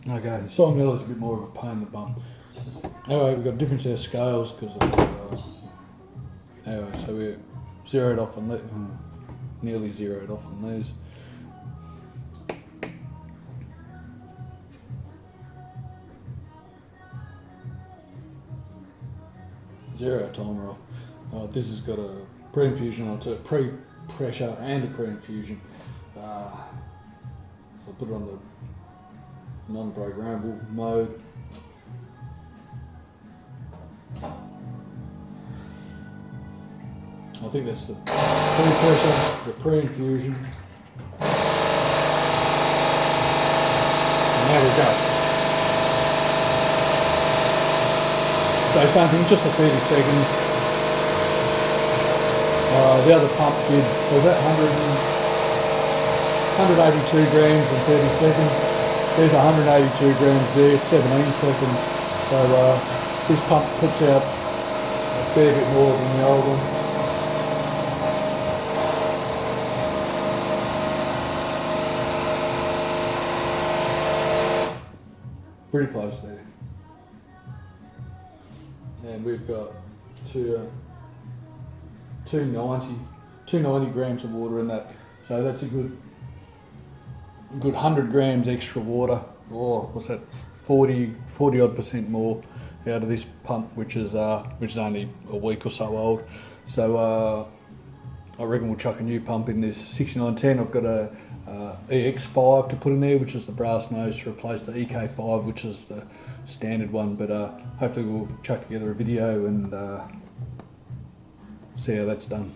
Okay, Simon Miller's a bit more of a pain in the bum. Anyway, we've got a different set of scales because anyway, so we're zeroed off on that, nearly zeroed off on these. Zero timer off. This has got a pre-infusion on it, pre-pressure and a pre-infusion. So I'll put it on the non-programmable mode. I think that's the pre-pressure, the pre-infusion. And there we go. So something, just for 30 seconds. The other pump did, was that 182 grams in 30 seconds. There's 182 grams there, 17 seconds. So this pump puts out a fair bit more than the old one. Pretty close there. And we've got 290 grams of water in that. So that's a good 100 grams extra water, or what's that, 40 odd percent more out of this pump, which is only a week or so old. So I reckon we'll chuck a new pump in this 6910. I've got a EX5 to put in there, which is the brass nose to replace the EK5, which is the standard one. But hopefully we'll chuck together a video and see how that's done.